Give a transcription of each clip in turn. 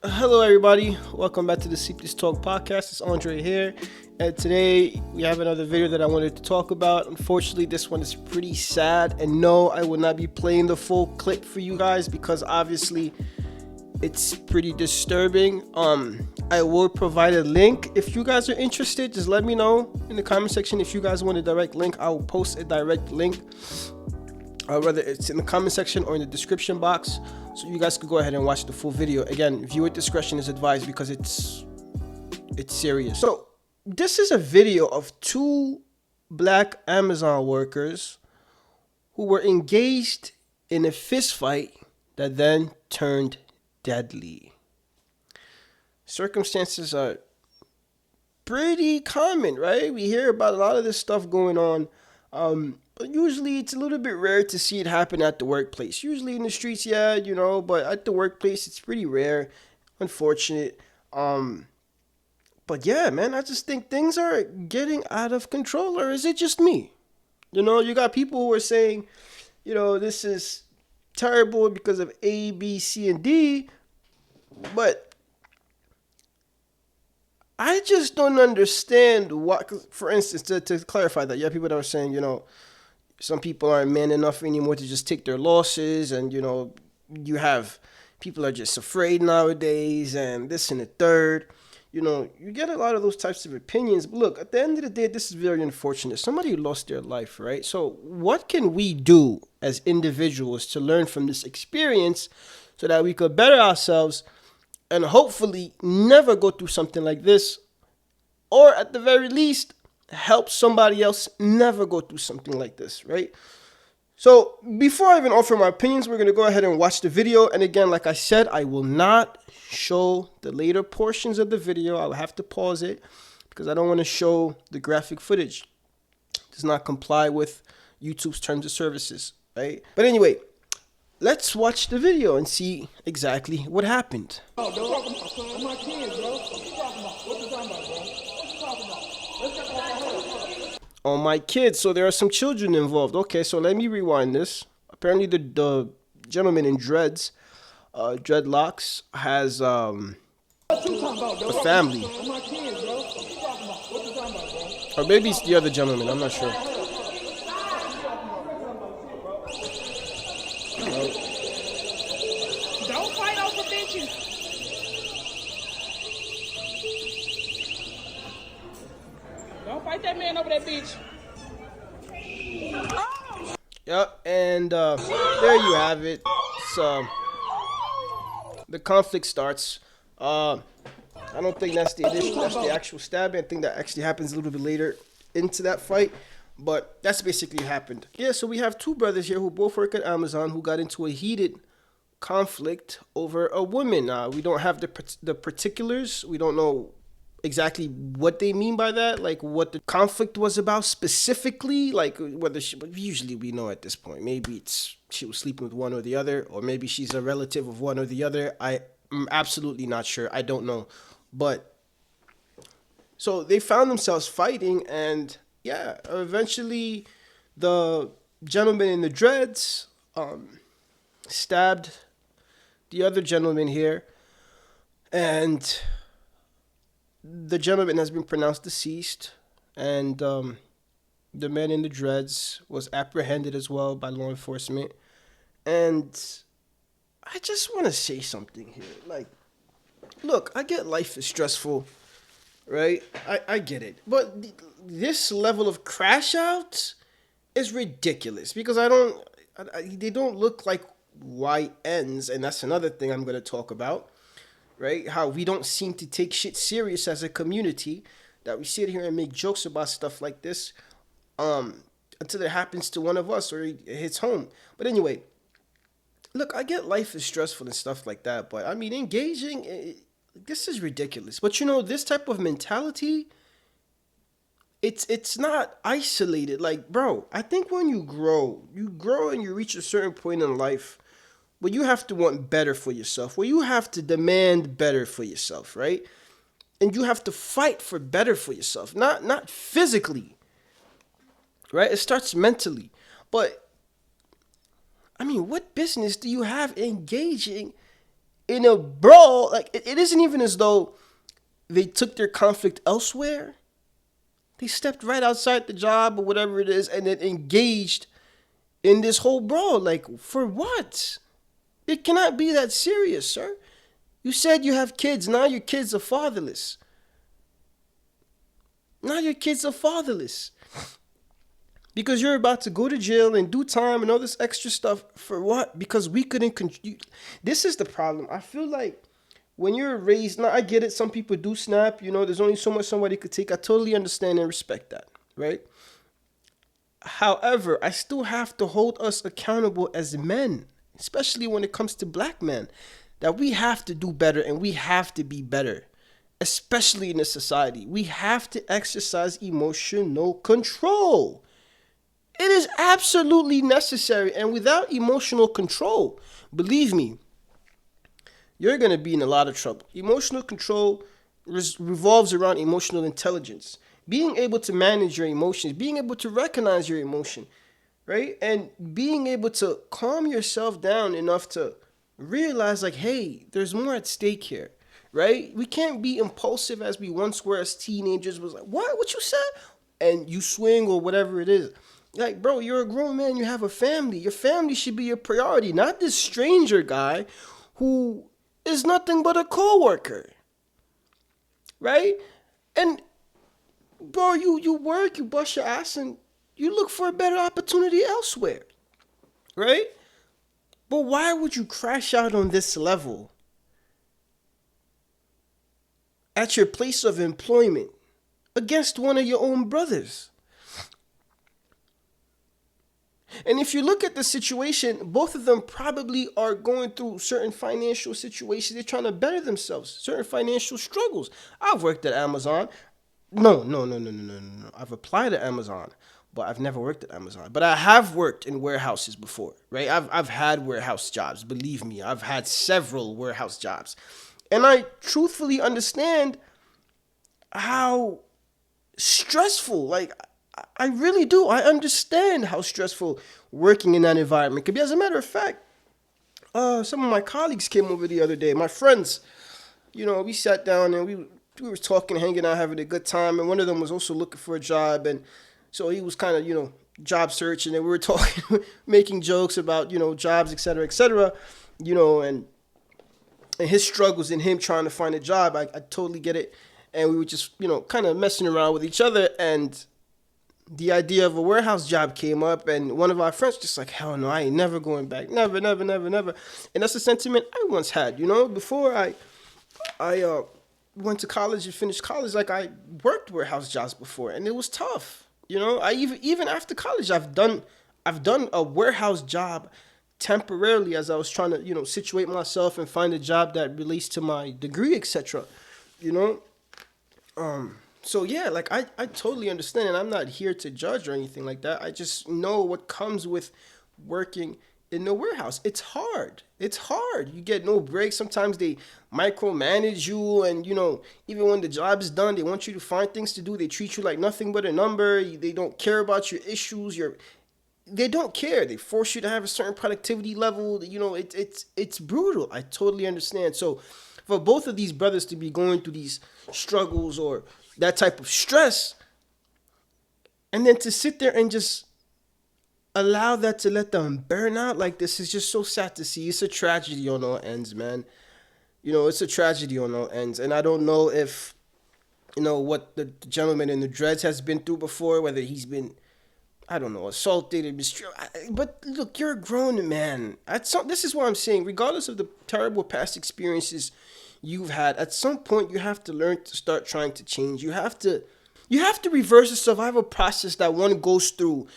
Hello, everybody. Welcome back to the Sleepless Talk podcast. It's Andre here, and today we have another video that I wanted to talk about. Unfortunately, this one is pretty sad, and no, I will not be playing the full clip for you guys because obviously it's pretty disturbing. I will provide a link if you guys are interested. Just let me know in the comment section if you guys want a direct link. I will post a direct link, whether it's in the comment section or in the description box, so you guys can go ahead and watch the full video. Again, viewer discretion is advised because it's serious. So this is a video of two black Amazon workers who were engaged in a fist fight that then turned deadly. Circumstances are pretty common, right? We hear about a lot of this stuff going on. But usually it's a little bit rare to see it happen at the workplace. Usually in the streets, yeah, but at the workplace, it's pretty rare. Unfortunate. But yeah, man, I just think things are getting out of control. Or is it just me? You got people who are saying, this is terrible because of A, B, C, and D. But I just don't understand why. 'Cause for instance, to clarify that, you have people that are saying, some people aren't man enough anymore to just take their losses, and you have people are just afraid nowadays, and this and the third. You get a lot of those types of opinions. But look, at the end of the day, this is very unfortunate. Somebody lost their life, right? So what can we do as individuals to learn from this experience so that we could better ourselves and hopefully never go through something like this, or at the very least help somebody else never go through something like this, right? So before I even offer my opinions, we're going to go ahead and watch the video. And again, like I said, I will not show the later portions of the video. I'll have to pause it because I don't want to show the graphic footage. It does not comply with YouTube's terms of services, right? But anyway, let's watch the video and see exactly what happened. Oh, dog. I'm my kids, bro. What you talking about? What you talking about, bro? What you talking about? Let's talk about on my kids. So there are some children involved. Okay, so let me rewind this. Apparently the gentleman in dreadlocks has a family. Or maybe it's the other gentleman, I'm not sure. Don't fight over bitches. Don't fight that man over that bitch. Yep, and there you have it. So the conflict starts. I don't think that's the actual stabbing. I think that actually happens a little bit later into that fight. But that's basically happened. Yeah, so we have two brothers here who both work at Amazon who got into a heated conflict over a woman. We don't have the particulars. We don't know exactly what they mean by that, like what the conflict was about specifically, like whether but usually we know at this point. Maybe it's she was sleeping with one or the other, or maybe she's a relative of one or the other. I'm absolutely not sure. I don't know. But so they found themselves fighting, and yeah, eventually the gentleman in the dreads stabbed the other gentleman here, and the gentleman has been pronounced deceased, and the man in the dreads was apprehended as well by law enforcement. And I just want to say something here. Like, look, I get life is stressful, right? I get it. But this level of crash out is ridiculous because they don't look like YNs, and that's another thing I'm going to talk about. Right? How we don't seem to take shit serious as a community, that we sit here and make jokes about stuff like this until it happens to one of us or it hits home. But anyway, look, I get life is stressful and stuff like that, but I mean, this is ridiculous. But this type of mentality, it's not isolated. Like, bro, I think when you grow and you reach a certain point in life, where you have to want better for yourself, where you have to demand better for yourself, right? And you have to fight for better for yourself, not physically, right? It starts mentally. But I mean, what business do you have engaging in a brawl, like it isn't even as though they took their conflict elsewhere. They stepped right outside the job or whatever it is and then engaged in this whole brawl. Like, for what? It cannot be that serious, sir. You said you have kids. Now your kids are fatherless. Now your kids are fatherless. Because you're about to go to jail and do time and all this extra stuff. For what? Because we couldn't. This is the problem. I feel like when you're raised, now I get it. Some people do snap. There's only so much somebody could take. I totally understand and respect that. Right? However, I still have to hold us accountable as men, especially when it comes to black men, that we have to do better and we have to be better, especially in this society. We have to exercise emotional control. It is absolutely necessary. And without emotional control, believe me, you're going to be in a lot of trouble. Emotional control revolves around emotional intelligence. Being able to manage your emotions, being able to recognize your emotion, right? And being able to calm yourself down enough to realize, like, hey, there's more at stake here, right? We can't be impulsive as we once were as teenagers. Was like, what you said? And you swing or whatever it is. Like, bro, you're a grown man. You have a family. Your family should be your priority, not this stranger guy who is nothing but a coworker, right? And bro, you work, you bust your ass, and you look for a better opportunity elsewhere, right? But why would you crash out on this level at your place of employment against one of your own brothers? And if you look at the situation, both of them probably are going through certain financial situations. They're trying to better themselves, certain financial struggles. I've worked at Amazon. No. I've applied to Amazon, but I've never worked at Amazon. But I have worked in warehouses before, right? I've had warehouse jobs. Believe me, I've had several warehouse jobs. And I truthfully understand how stressful, like, I really do. I understand how stressful working in that environment could be. As a matter of fact, some of my colleagues came over the other day. My friends, we sat down and we were talking, hanging out, having a good time. And one of them was also looking for a job. And so he was kind of, job searching. And we were talking, making jokes about, jobs, et cetera, and his struggles and him trying to find a job. I totally get it. And we were just, kind of messing around with each other. And the idea of a warehouse job came up, and one of our friends just like, hell no, I ain't never going back. Never. And that's a sentiment I once had, before I went to college and finished college. Like, I worked warehouse jobs before, and it was tough. I even after college, I've done a warehouse job temporarily as I was trying to, situate myself and find a job that relates to my degree, etc. So yeah, like I totally understand, and I'm not here to judge or anything like that. I just know what comes with working in the warehouse. It's hard. You get no breaks. Sometimes they micromanage you, and even when the job is done, they want you to find things to do. They treat you like nothing but a number. They don't care about your issues. They don't care. They force you to have a certain productivity level. It's brutal. I totally understand. So for both of these brothers to be going through these struggles or that type of stress, and then to sit there and just allow that to let them burn out like this is just so sad to see. It's a tragedy on all ends, man. It's a tragedy on all ends. And I don't know if, what the gentleman in the dreads has been through before, whether he's been, I don't know, assaulted or mistreated. But look, you're a grown man. This is what I'm saying. Regardless of the terrible past experiences you've had, at some point you have to learn to start trying to change. You have to reverse the survival process that one goes through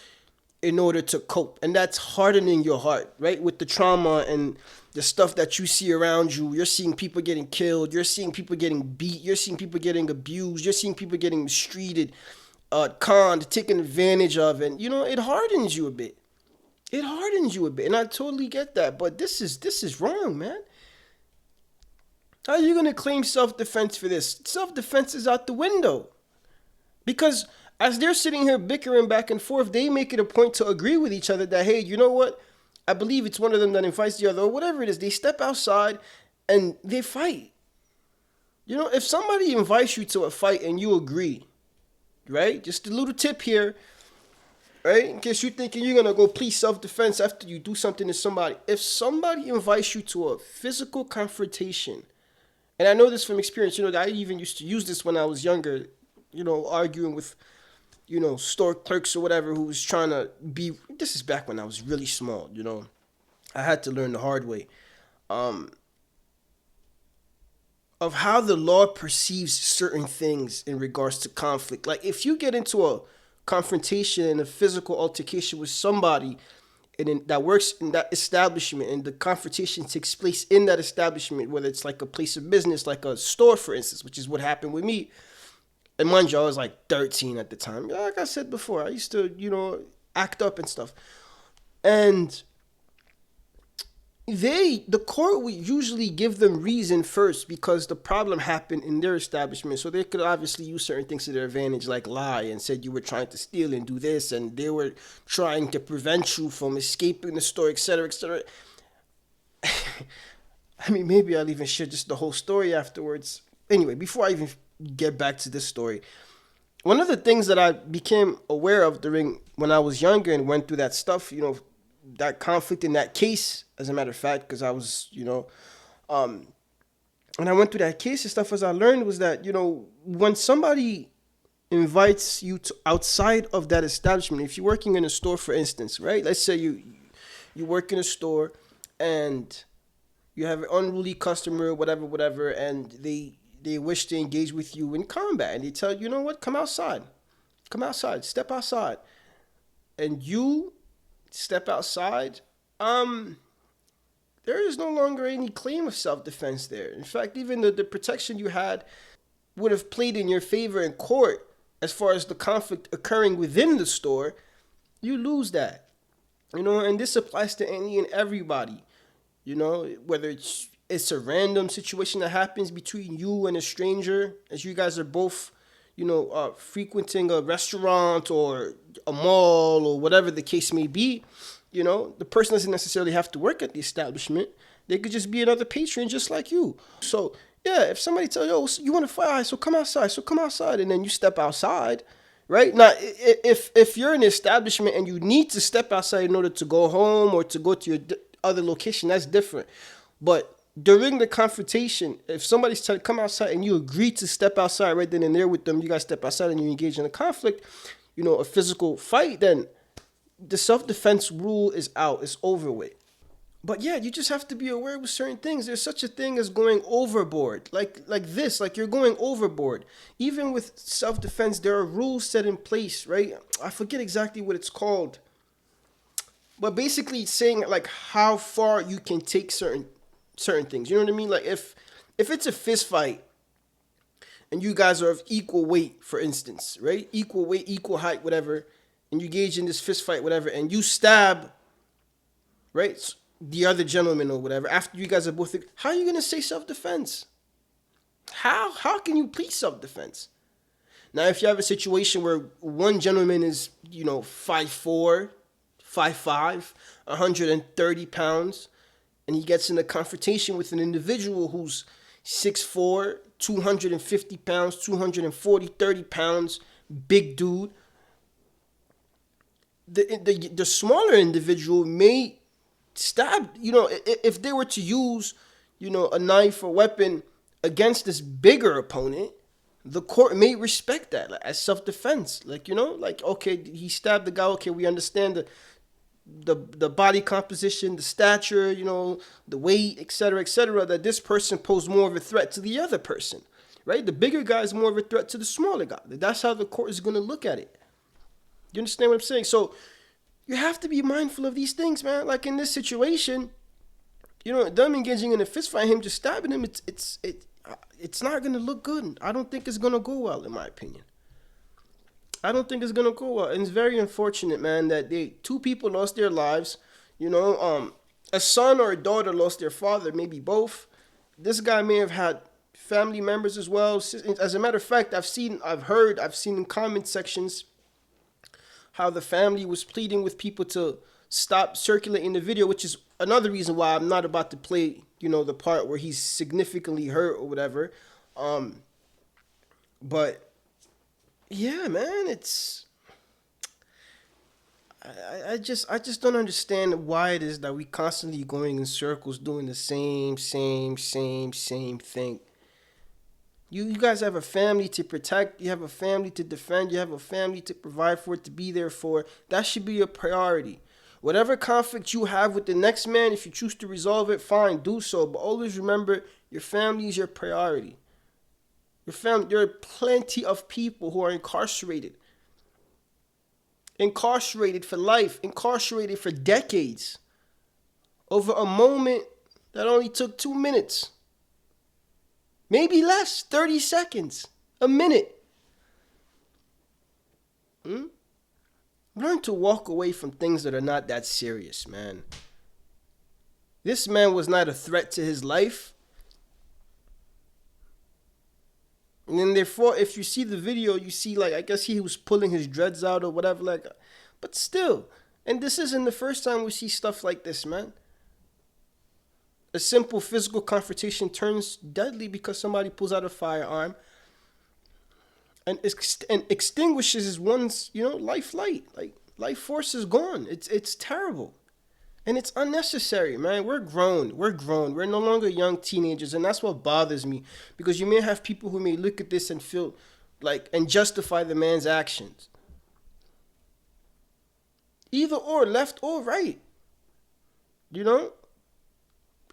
in order to cope, and that's hardening your heart, right? With the trauma and the stuff that you see around you. You're seeing people getting killed, you're seeing people getting beat, you're seeing people getting abused, you're seeing people getting mistreated, conned, taken advantage of, and it hardens you a bit. And I totally get that, but this is wrong, man. How are you going to claim self-defense for this? Self-defense is out the window. Because as they're sitting here bickering back and forth, they make it a point to agree with each other that, hey, you know what? I believe it's one of them that invites the other, or whatever it is. They step outside and they fight. If somebody invites you to a fight and you agree, right? Just a little tip here, right? In case you're thinking you're gonna go plead self-defense after you do something to somebody. If somebody invites you to a physical confrontation, and I know this from experience, I even used to use this when I was younger, arguing with, store clerks or whatever who was trying to be. This is back when I was really small, I had to learn the hard way. Um, of how the law perceives certain things in regards to conflict. Like if you get into a confrontation and a physical altercation with somebody that works in that establishment and the confrontation takes place in that establishment, whether it's like a place of business, like a store, for instance, which is what happened with me. And mind you, I was like 13 at the time. Like I said before, I used to, act up and stuff. And the court would usually give them reason first because the problem happened in their establishment. So they could obviously use certain things to their advantage, like lie and said you were trying to steal and do this, and they were trying to prevent you from escaping the store, etc., etc. I mean, maybe I'll even share just the whole story afterwards. Anyway, before I even get back to this story, one of the things that I became aware of during when I was younger and went through that stuff, that conflict in that case, as a matter of fact, because I was, when I went through that case and stuff, as I learned was that, when somebody invites you to outside of that establishment, if you're working in a store, for instance, right? Let's say you work in a store and you have an unruly customer, whatever, and they wish to engage with you in combat, and they tell you, you know what, come outside, step outside, and you step outside, there is no longer any claim of self-defense there. In fact, even the protection you had would have played in your favor in court as far as the conflict occurring within the store. You lose that, and this applies to any and everybody, whether it's a random situation that happens between you and a stranger as you guys are both frequenting a restaurant or a mall or whatever the case may be. The person doesn't necessarily have to work at the establishment. They could just be another patron just like you. So yeah, if somebody tells you, oh, you want to fight, so come outside, and then you step outside, right? Now, if you're in an establishment and you need to step outside in order to go home or to go to your other location, that's different. But during the confrontation, if somebody's telling come outside and you agree to step outside right then and there with them, you guys step outside and you engage in a conflict, a physical fight, then the self-defense rule is out. It's over with. But yeah, you just have to be aware with certain things. There's such a thing as going overboard. Like you're going overboard. Even with self-defense, there are rules set in place, right? I forget exactly what it's called. But basically it's saying like how far you can take certain things. You know what I mean? Like if it's a fist fight and you guys are of equal weight, for instance, right? Equal weight, equal height, whatever, and you engage in this fist fight, whatever, and you stab, right, the other gentleman or whatever, after you guys are both, how are you going to say self-defense? How can you plead self-defense? Now, if you have a situation where one gentleman is, 5'4", 5'5", 130 pounds, and he gets in a confrontation with an individual who's 6'4", 250 pounds, 240, 30 pounds, big dude, the smaller individual may stab, if they were to use, a knife or weapon against this bigger opponent, the court may respect that as self-defense. Okay, he stabbed the guy. Okay, we understand the body composition, the stature, the weight, etc., that this person posed more of a threat to the other person, right? The bigger guy is more of a threat to the smaller guy. That's how the court is going to look at it. You understand what I'm saying? So you have to be mindful of these things, man. Like in this situation, them engaging in a fist fight, him just stabbing him, it's not going to look good. I don't think it's going to go well, in my opinion. I don't think it's going to go well. And it's very unfortunate, man, that two people lost their lives. A son or a daughter lost their father, maybe both. This guy may have had family members as well. As a matter of fact, I've seen in comment sections how the family was pleading with people to stopped circulating the video, which is another reason why I'm not about to play, you know, the part where he's significantly hurt or whatever. But yeah, man, it's I just don't understand why it is that we constantly going in circles doing the same thing. You guys have a family to protect, you have a family to defend, you have a family to provide for, to be there for. That should be your priority. Whatever conflict you have with the next man, if you choose to resolve it, fine, do so. But always remember, your family is your priority. Your family, there are plenty of people who are incarcerated. Incarcerated for life, incarcerated for decades, over a moment that only took 2 minutes. Maybe less, 30 seconds, a minute. Learn to walk away from things that are not that serious, man. This man was not a threat to his life. And then therefore, if you see the video, you see, like, I guess he was pulling his dreads out or whatever, like, but still. And this isn't the first time we see stuff like this, man. A simple physical confrontation turns deadly because somebody pulls out a firearm and extinguishes one's, you know, life light. Like, life force is gone. It's terrible. And it's unnecessary, man. We're grown. We're no longer young teenagers. And that's what bothers me. Because you may have people who may look at this and feel like, and justify the man's actions. Either or, left or right. You know?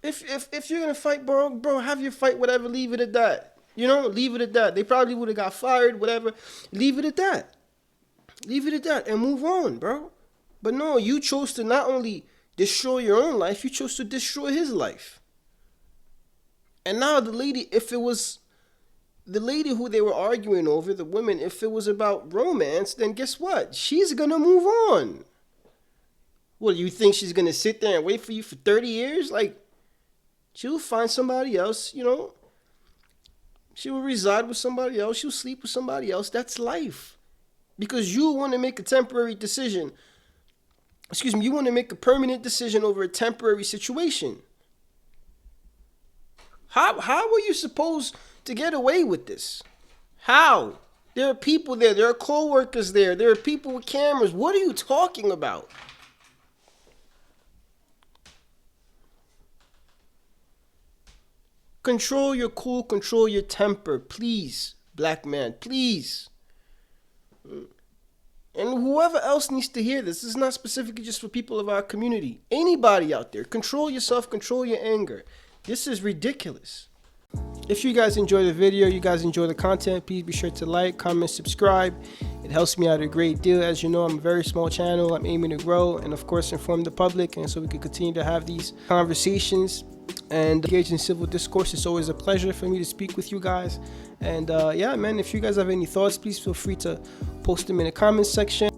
If you're going to fight, bro, have your fight, whatever, leave it at that. You know, leave it at that. They probably would have got fired, whatever. Leave it at that. Leave it at that and move on, bro. But no, you chose to not only destroy your own life, you chose to destroy his life. And now the lady, if it was the lady who they were arguing over, the woman, if it was about romance, then guess what? She's going to move on. What, you think she's going to sit there and wait for you for 30 years? Like, she'll find somebody else, you know. She will reside with somebody else. She'll sleep with somebody else. That's life. Because you want to make a temporary decision. Excuse me, you want to make a permanent decision over a temporary situation. How are you supposed to get away with this? How? There are people there. There are co-workers there. There are people with cameras. What are you talking about? Control your cool, control your temper, please, black man, please. And whoever else needs to hear this is not specifically just for people of our community. Anybody out there, control yourself, control your anger. This is ridiculous. If you guys enjoy the video, you guys enjoy the content, please be sure to like, comment, subscribe. It helps me out a great deal. As you know, I'm a very small channel. I'm aiming to grow and, of course, inform the public, and so we can continue to have these conversations and engage in civil discourse. It's always a pleasure for me to speak with you guys. And yeah, man, if you guys have any thoughts, please feel free to post them in the comments section.